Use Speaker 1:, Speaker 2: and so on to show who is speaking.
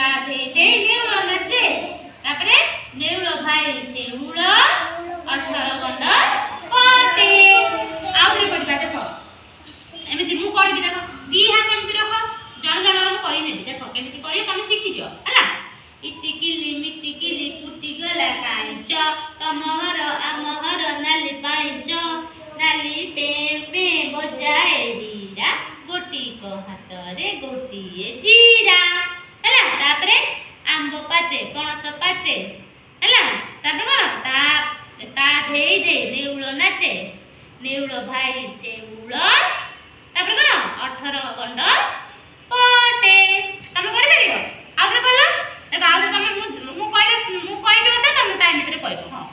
Speaker 1: ता धे धे नेउल नाचे तापरे नेउल भाई सेउल 18 गंड पटे आउरे करबा देखो एमिति मु करबी देखो दी हाथ एमिति रखो जण जण मु करि नेबी देखो केमिति करियो तमे शिखि जो हला इटिकिली मिटिकिली फुटी गला कांच तमहर आमहर नाली पांच नाली पे पे बजाए हीरा गोटी को हाथ रे गोटी जीरा हला तापरे आंब पाचे पणस पाचे हला तापरे कोन ता ता धे धे नेउल नाचे नेउल भाई सेउल तापरे कोन 18 गंड पटे तमे करि परियो आउरे कहला देखो आउरे तमे मु कहले मु कहबे त तमे टाइम भितर कहबो हां